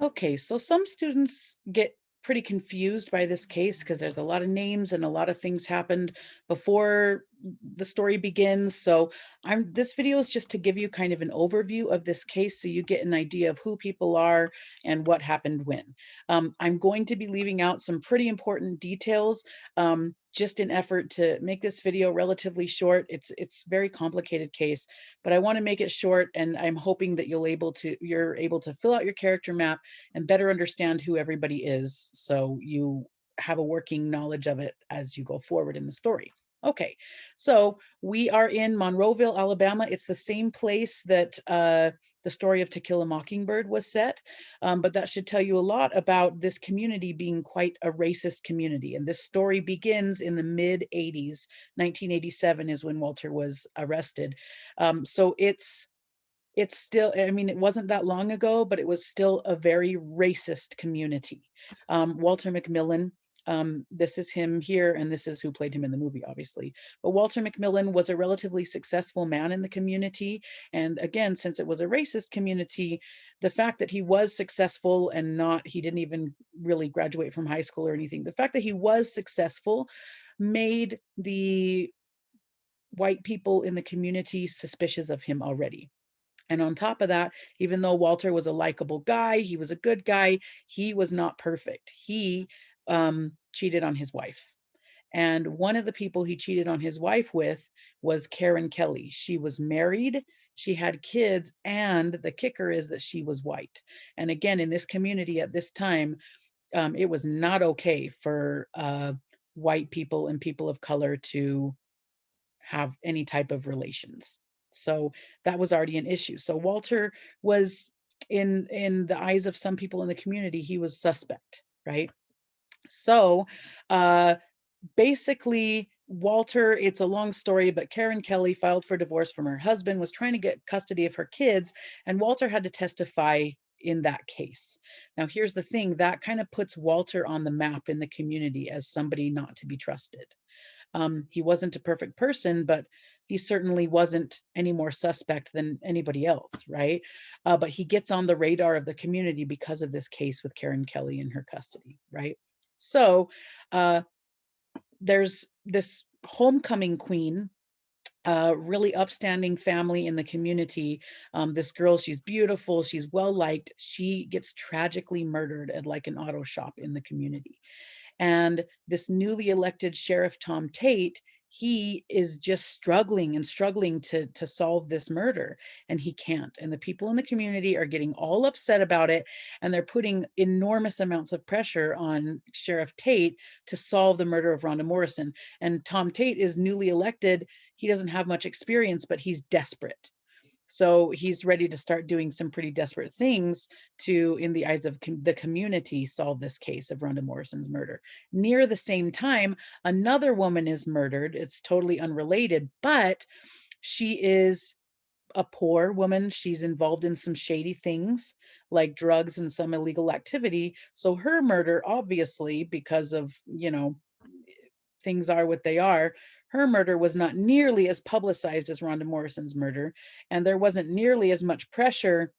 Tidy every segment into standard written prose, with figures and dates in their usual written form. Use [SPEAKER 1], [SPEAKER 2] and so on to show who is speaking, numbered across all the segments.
[SPEAKER 1] Okay, so some students get pretty confused by this case because there's a lot of names and a lot of things happened before the story begins. So this video is just to give you kind of an overview of this case so you get an idea of who people are and what happened when. I'm going to be leaving out some pretty important details just in effort to make this video relatively short. It's very complicated case, but I want to make it short, and I'm hoping that you're able to fill out your character map and better understand who everybody is so you have a working knowledge of it as you go forward in the story. Okay, so we are in Monroeville, Alabama. It's the same place that the story of To Kill a Mockingbird was set, but that should tell you a lot about this community being quite a racist community. And this story begins in the mid 80s. 1987 is when Walter was arrested. So it's still, I mean, it wasn't that long ago, but it was still a very racist community. Walter McMillan, this is him here, and this is who played him in the movie, obviously. But Walter McMillan was a relatively successful man in the community. And again, since it was a racist community, the fact that he was successful and he didn't even really graduate from high school or anything, the fact that he was successful made the white people in the community suspicious of him already. And on top of that, even though Walter was a likable guy, he was a good guy, he was not perfect. He cheated on his wife. And one of the people he cheated on his wife with was Karen Kelly. She was married, she had kids, and the kicker is that she was white. And again, in this community at this time, it was not okay for white people and people of color to have any type of relations. So that was already an issue. So Walter was in the eyes of some people in the community, he was suspect, right? So uh basically Walter, it's a long story, but Karen Kelly filed for divorce from her husband, was trying to get custody of her kids, and Walter had to testify in that case. Now, here's the thing that kind of puts Walter on the map in the community as somebody not to be trusted. He wasn't a perfect person, but he certainly wasn't any more suspect than anybody else, right? But he gets on the radar of the community because of this case with Karen Kelly in her custody, right? So uh, there's this homecoming queen, really upstanding family in the community. This girl, she's beautiful, she's well liked. She gets tragically murdered at like an auto shop in the community. And this newly elected Sheriff Tom Tate, he is just struggling and struggling to solve this murder, and he can't. And the people in the community are getting all upset about it, and they're putting enormous amounts of pressure on Sheriff Tate to solve the murder of Rhonda Morrison. And Tom Tate is newly elected. He doesn't have much experience, but he's desperate. So he's ready to start doing some pretty desperate things to, in the eyes of the community, solve this case of Rhonda Morrison's murder. Near the same time, another woman is murdered. It's totally unrelated, but she is a poor woman. She's involved in some shady things like drugs and some illegal activity. So her murder, obviously, because of, things are what they are, her murder was not nearly as publicized as Rhonda Morrison's murder, and there wasn't nearly as much pressure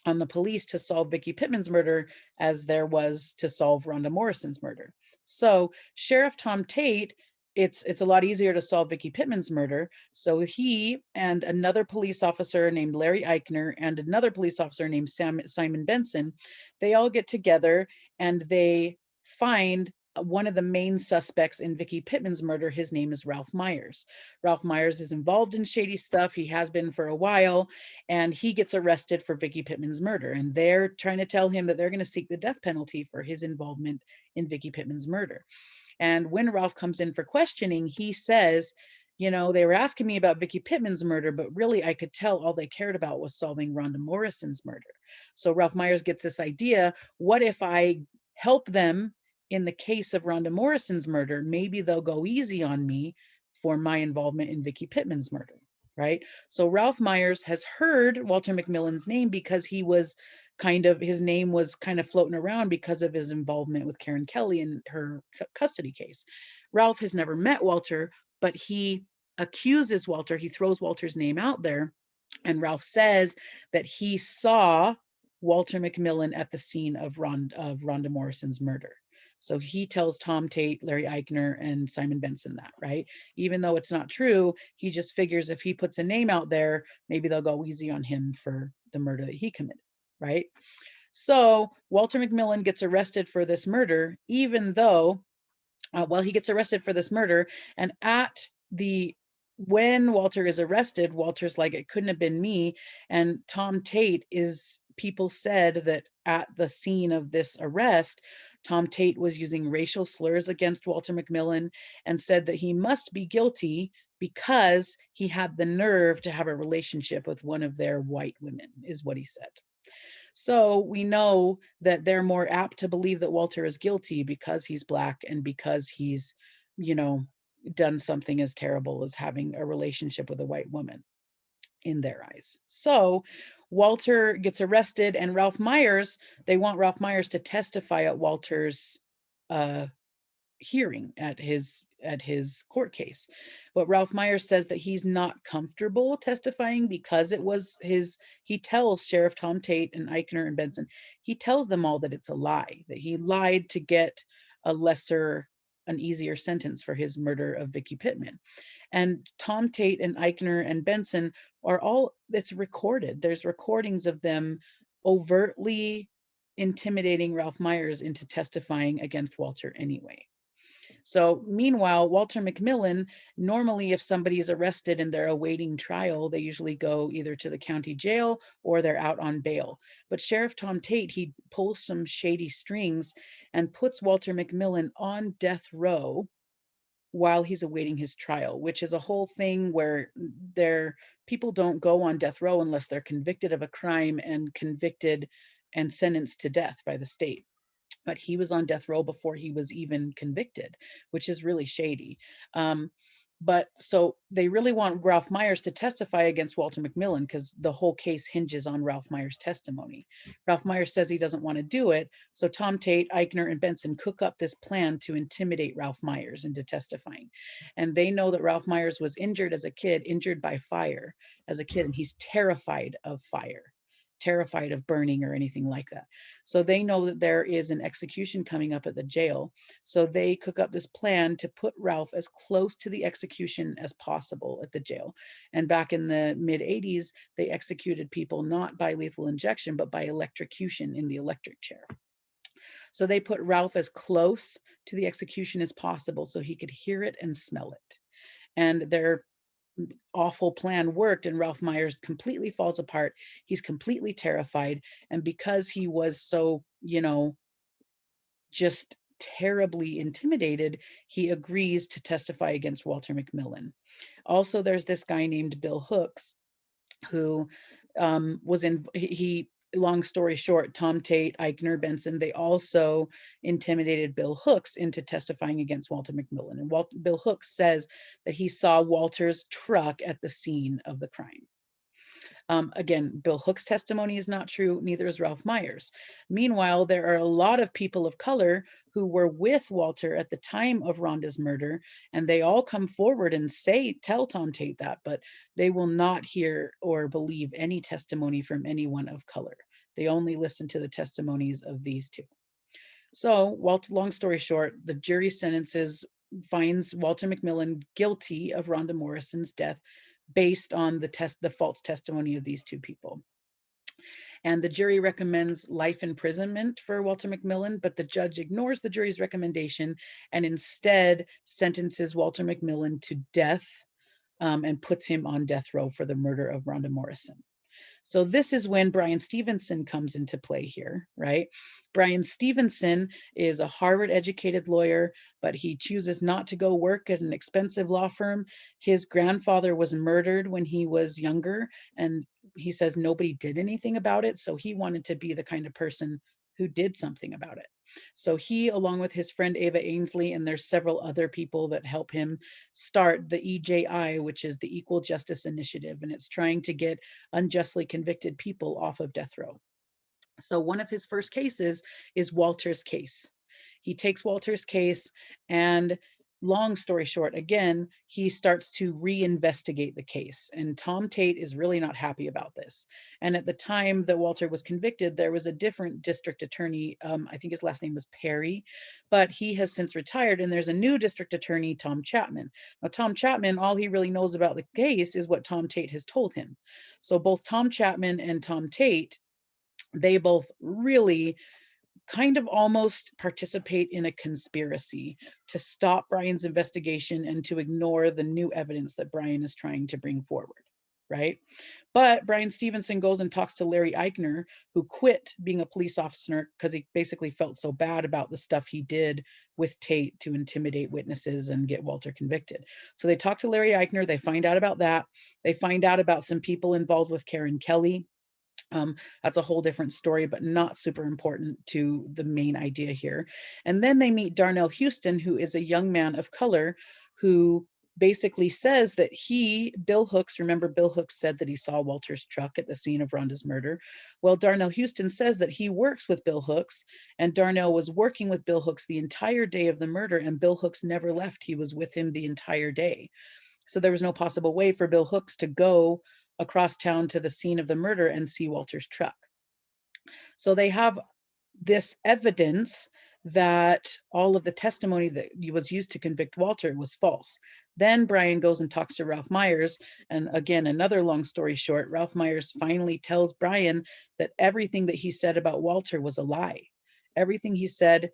[SPEAKER 1] on the police to solve Vicki Pittman's murder as there was to solve Rhonda Morrison's murder. So Sheriff Tom Tate, it's a lot easier to solve Vicki Pittman's murder. So he and another police officer named Larry Eichner and another police officer named Simon Benson, they all get together and they find one of the main suspects in Vicki Pittman's murder. His name is Ralph Myers. Ralph Myers is involved in shady stuff. He has been for a while, and he gets arrested for Vicki Pittman's murder. And they're trying to tell him that they're going to seek the death penalty for his involvement in Vicki Pittman's murder. And when Ralph comes in for questioning, he says, they were asking me about Vicki Pittman's murder, but really I could tell all they cared about was solving Rhonda Morrison's murder. So Ralph Myers gets this idea, what if I help them in the case of Rhonda Morrison's murder? Maybe they'll go easy on me for my involvement in Vicki Pittman's murder, right? So Ralph Myers has heard Walter McMillan's name because his name was kind of floating around because of his involvement with Karen Kelly in her custody case. Ralph has never met Walter, but he accuses Walter, he throws Walter's name out there, and Ralph says that he saw Walter McMillan at the scene of Rhonda Morrison's murder. So he tells Tom Tate, Larry Eichner, and Simon Benson that, right? Even though it's not true, he just figures if he puts a name out there, maybe they'll go easy on him for the murder that he committed, right? So Walter McMillan gets arrested for this murder, even though, he gets arrested for this murder, and when Walter is arrested, Walter's like, it couldn't have been me. And Tom Tate people said that at the scene of this arrest, Tom Tate was using racial slurs against Walter McMillan and said that he must be guilty because he had the nerve to have a relationship with one of their white women, is what he said. So we know that they're more apt to believe that Walter is guilty because he's Black and because he's, you know, done something as terrible as having a relationship with a white woman in their eyes. So Walter gets arrested, and they want Ralph Myers to testify at Walter's hearing, at his court case. But Ralph Myers says that he's not comfortable testifying because he tells Sheriff Tom Tate and Eichner and Benson, he tells them all that it's a lie, that he lied to get an easier sentence for his murder of Vicki Pittman. And Tom Tate and Eichner and Benson it's recorded. There's recordings of them overtly intimidating Ralph Myers into testifying against Walter anyway. So meanwhile, Walter McMillan, normally if somebody is arrested and they're awaiting trial, they usually go either to the county jail or they're out on bail. But Sheriff Tom Tate, he pulls some shady strings and puts Walter McMillan on death row while he's awaiting his trial, which is a whole thing where people don't go on death row unless they're convicted of a crime and convicted and sentenced to death by the state. But he was on death row before he was even convicted, which is really shady. But so they really want Ralph Myers to testify against Walter McMillan because the whole case hinges on Ralph Myers' testimony. Ralph Myers says he doesn't want to do it. So Tom Tate, Eichner, and Benson cook up this plan to intimidate Ralph Myers into testifying. And they know that Ralph Myers was injured by fire as a kid, and he's terrified of fire, terrified of burning or anything like that. So they know that there is an execution coming up at the jail. So they cook up this plan to put Ralph as close to the execution as possible at the jail. And back in the mid 80s, they executed people not by lethal injection, but by electrocution in the electric chair. So they put Ralph as close to the execution as possible so he could hear it and smell it. And their awful plan worked, and Ralph Myers completely falls apart. He's completely terrified. And because he was so, just terribly intimidated, he agrees to testify against Walter McMillan. Also, there's this guy named Bill Hooks who long story short, Tom Tate, Eichner, Benson, they also intimidated Bill Hooks into testifying against Walter McMillan. And Bill Hooks says that he saw Walter's truck at the scene of the crime. Again, Bill Hooks' testimony is not true, neither is Ralph Myers. Meanwhile, there are a lot of people of color who were with Walter at the time of Rhonda's murder, and they all come forward and tell Tom Tate that, but they will not hear or believe any testimony from anyone of color. They only listen to the testimonies of these two. So, long story short, the jury finds Walter McMillan guilty of Rhonda Morrison's death based on the false testimony of these two people. And the jury recommends life imprisonment for Walter McMillan, but the judge ignores the jury's recommendation and instead sentences Walter McMillan to death and puts him on death row for the murder of Rhonda Morrison. So this is when Bryan Stevenson comes into play here, right? Bryan Stevenson is a Harvard-educated lawyer, but he chooses not to go work at an expensive law firm. His grandfather was murdered when he was younger, and he says nobody did anything about it, so he wanted to be the kind of person who did something about it. So he, along with his friend Ava Ainsley, and there's several other people that help him start the EJI, which is the Equal Justice Initiative, and it's trying to get unjustly convicted people off of death row. So one of his first cases is Walter's case. He takes Walter's case, and long story short, again, he starts to reinvestigate the case. And Tom Tate is really not happy about this. And at the time that Walter was convicted, there was a different district attorney. I think his last name was Perry, but he has since retired. And there's a new district attorney, Tom Chapman. Now, Tom Chapman, all he really knows about the case is what Tom Tate has told him. So both Tom Chapman and Tom Tate, they both really kind of almost participate in a conspiracy to stop Brian's investigation and to ignore the new evidence that Brian is trying to bring forward, right? But Brian Stevenson goes and talks to Larry Eichner, who quit being a police officer because he basically felt so bad about the stuff he did with Tate to intimidate witnesses and get Walter convicted. So they talk to Larry Eichner, they find out about that. They find out about some people involved with Karen Kelly. That's a whole different story, but not super important to the main idea here. And then they meet Darnell Houston, who is a young man of color who basically says that Bill Hooks, remember Bill Hooks said that he saw Walter's truck at the scene of Rhonda's murder. Well, Darnell Houston says that he works with Bill Hooks, and Darnell was working with Bill Hooks the entire day of the murder, and Bill Hooks never left. He was with him the entire day. So there was no possible way for Bill Hooks to go across town to the scene of the murder and see Walter's truck. So they have this evidence that all of the testimony that was used to convict Walter was false. Then Brian goes and talks to Ralph Myers. And again, another long story short, Ralph Myers finally tells Brian that everything that he said about Walter was a lie. Everything he said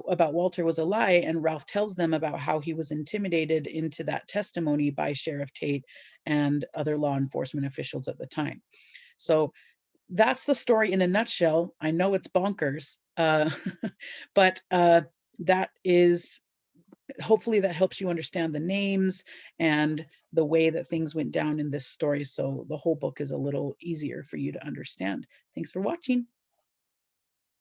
[SPEAKER 1] about Walter was a lie, and Ralph tells them about how he was intimidated into that testimony by Sheriff Tate and other law enforcement officials at the time. So that's the story in a nutshell. I know it's bonkers, but that is, hopefully that helps you understand the names and the way that things went down in this story. So the whole book is a little easier for you to understand. Thanks for watching.